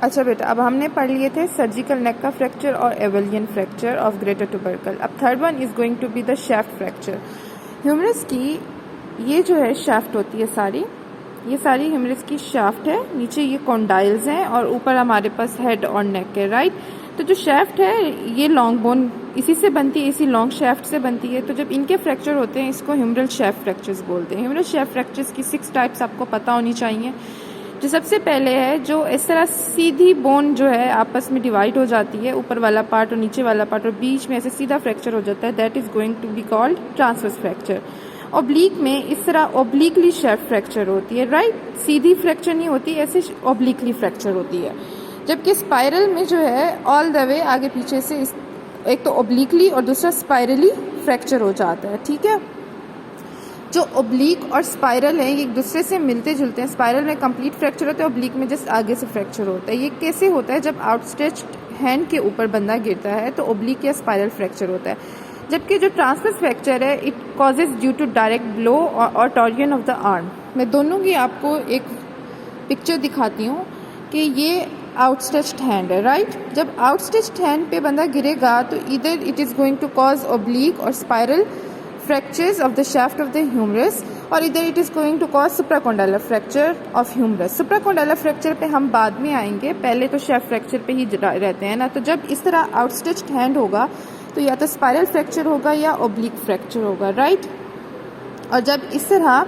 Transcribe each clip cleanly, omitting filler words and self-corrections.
अच्छा बेटा, अब हमने पढ़ लिए थे सर्जिकल नेक का फ्रैक्चर और avulsion fracture of greater tubercle. अब third one is going to be the shaft fracture. Humerus की ये जो है शैफ्ट होती है सारी, ये सारी ह्यूमरस की शाफ्ट है, नीचे ये कॉन्डाइल्स हैं और ऊपर हमारे पास हेड और नेक है, राइट। तो जो शैफ्ट है ये लॉन्ग बोन इसी से बनती है, इसी लॉन्ग शैफ्ट से बनती है। तो जब इनके फ्रैक्चर होते हैं इसको ह्यूमरल शैफ्ट फ्रैक्चर्स बोलते हैं। ह्यूमरल शैफ्ट फ्रैक्चर्स की 6 टाइप्स आपको पता होनी चाहिए। जो सबसे पहले है, जो इस तरह सीधी बोन जो है आपस में डिवाइड हो जाती है, ऊपर वाला पार्ट और नीचे वाला पार्ट, और बीच में ऐसे सीधा फ्रैक्चर हो जाता है, that is going to be called transverse fracture. Oblique में इस तरह ओब्लिकली शैफ्ट फ्रैक्चर होती है, राइट। सीधी फ्रैक्चर नहीं होती, ऐसे ओब्लिकली फ्रैक्चर होती है। जबकि स्पाइरल में जो है ऑल द वे आगे पीछे से एक तो ओब्लिकली और दूसरा स्पाइरली फ्रैक्चर हो जाता है, ठीक है। जो ओब्लिक और स्पाइरल है ये एक दूसरे से मिलते जुलते हैं। स्पाइरल में कंप्लीट फ्रैक्चर होता है, ओब्लिक में जस्ट आगे से फ्रैक्चर होता है। ये कैसे होता है? जब आउटस्ट्रेच्ड हैंड के ऊपर बंदा गिरता है तो ओब्लिक या स्पाइरल फ्रैक्चर होता है। जबकि जो ट्रांसवर्स फ्रैक्चर है it causes due to direct blow और टॉर्जन ऑफ द आर्म। मैं दोनों की आपको एक पिक्चर दिखाती हूँ कि ये आउटस्ट्रेच्ड हैंड है, राइट। जब आउटस्ट्रेच्ड हैंड पे बंदा गिरेगा तो इधर it is going to cause oblique और spiral fractures of the shaft of the humerus, और इधर it is going to cause supracondylar fracture of humerus. Supracondylar fracture पे हम बाद में आएंगे, पहले तो शाफ्ट फ्रैक्चर पे ही रहते हैं ना। तो जब इस तरह आउटस्ट्रेच्ड हैंड होगा तो या तो स्पाइरल फ्रैक्चर होगा या ओब्लिक फ्रैक्चर होगा, राइट। और जब इस तरह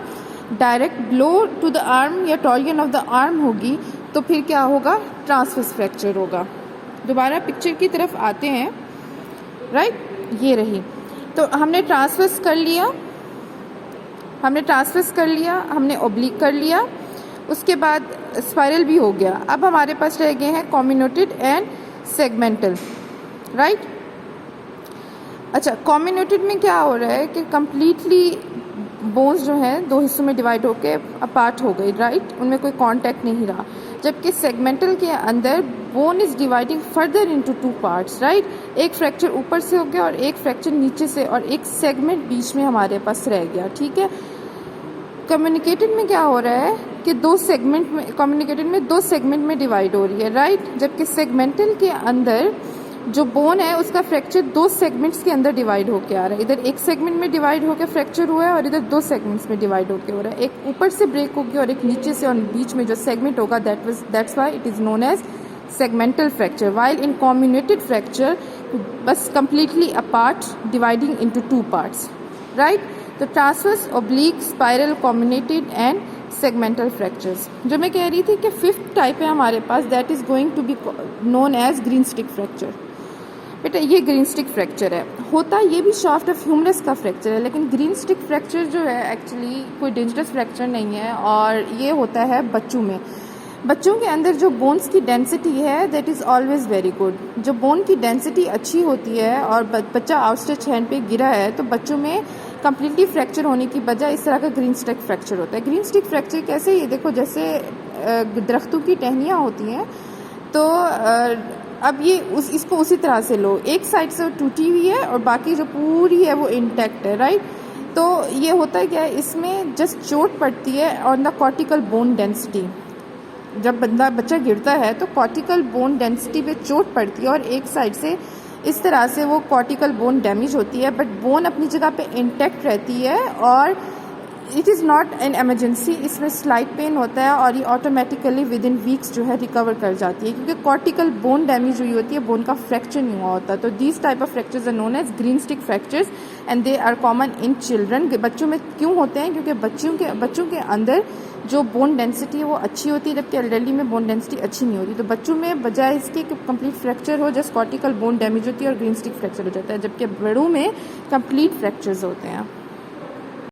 direct blow to the arm या टॉर्जन ऑफ द आर्म होगी तो फिर क्या होगा? ट्रांसवर्स फ्रैक्चर होगा। दोबारा पिक्चर की तरफ आते हैं, राइट। ये रही, तो हमने ट्रांसवर्स कर लिया, हमने ओब्लिक कर लिया, उसके बाद स्पाइरल भी हो गया। अब हमारे पास रह गए हैं कॉम्बिनेटेड एंड सेगमेंटल, राइट। अच्छा, कॉम्बिनेटेड में क्या हो रहा है कि कम्प्लीटली बोन्स जो हैं 2 हिस्सों में डिवाइड होके अपार्ट हो गई, राइट। उनमें कोई कांटेक्ट नहीं रहा। जबकि सेगमेंटल के अंदर bone is dividing further into 2 parts, right. एक फ्रैक्चर ऊपर से हो गया और एक फ्रैक्चर नीचे से, और एक सेगमेंट बीच में हमारे पास रह गया, ठीक है। कम्युनिकेटेड में क्या हो रहा है कि 2 सेगमेंट में, कम्युनिकेटेड में 2 सेगमेंट में डिवाइड हो रही है, राइट। जबकि सेगमेंटल के अंदर जो बोन है उसका फ्रैक्चर 2 सेगमेंट्स के अंदर डिवाइड होके आ रहा है। इधर एक सेगमेंट में डिवाइड होकर फ्रैक्चर हुआ है और इधर 2 सेगमेंट्स में डिवाइड होके हो रहा है। एक ऊपर से ब्रेक होगी और एक नीचे से, और बीच में जो सेगमेंट होगा that's why it is known as segmental fracture. While in combinated fracture बस completely apart dividing into 2 parts, right. तो transverse, oblique, spiral, combinated and segmental fractures. जो मैं कह रही थी कि 5th टाइप है हमारे पास, that is going to be known as green stick fracture. बेटा ये ग्रीन स्टिक फ्रैक्चर है, होता ये भी शाफ्ट ऑफ ह्यूमरस का फ्रैक्चर है, लेकिन ग्रीन स्टिक फ्रैक्चर जो है एक्चुअली कोई डेंजरस फ्रैक्चर नहीं है, और ये होता है बच्चों में। बच्चों के अंदर जो बोन्स की डेंसिटी है that is always very good. जो बोन की डेंसिटी अच्छी होती है और बच्चा आउटस्ट्रेच हैंड पे गिरा है तो बच्चों में कम्प्लीटली फ्रैक्चर होने की बजाय इस तरह का ग्रीन स्टिक फ्रैक्चर होता है। ग्रीन स्टिक फ्रैक्चर कैसे? ये देखो, जैसे दरख्तों की टहनियाँ होती हैं, तो अब ये इसको उसी तरह से लो, एक साइड से टूटी हुई है और बाकी जो पूरी है वो इंटैक्ट है, राइट। तो ये होता है क्या है, इसमें जस्ट चोट पड़ती है on the cortical bone density. जब बच्चा गिरता है तो कॉर्टिकल बोन डेंसिटी पे चोट पड़ती है और एक साइड से इस तरह से वो कॉर्टिकल बोन डैमेज होती है, बट बोन अपनी जगह पे इंटैक्ट रहती है और it is not an emergency. इसमें स्लाइट पेन होता है और ये ऑटोमेटिकली विद इन वीक्स जो है रिकवर कर जाती है, क्योंकि कॉर्टिकल बोन डैमेज हुई होती है, बोन का फ्रैक्चर नहीं हुआ होता। तो these type of fractures are known as green stick fractures and they are common in children. बच्चों में क्यों होते हैं? क्योंकि बच्चों के अंदर जो बोन डेंसिटी है वो अच्छी होती है, जबकि एल्डरली में बोन डेंसिटी अच्छी नहीं होती। तो बच्चों में बजाय इसके कि कंप्लीट फ्रैक्चर हो, जस्ट कॉर्टिकल बोन डैमेज होती है और ग्रीन स्टिक फ्रैक्चर हो जाता है, जबकि बड़ों में कंप्लीट फ्रैक्चर्स होते हैं।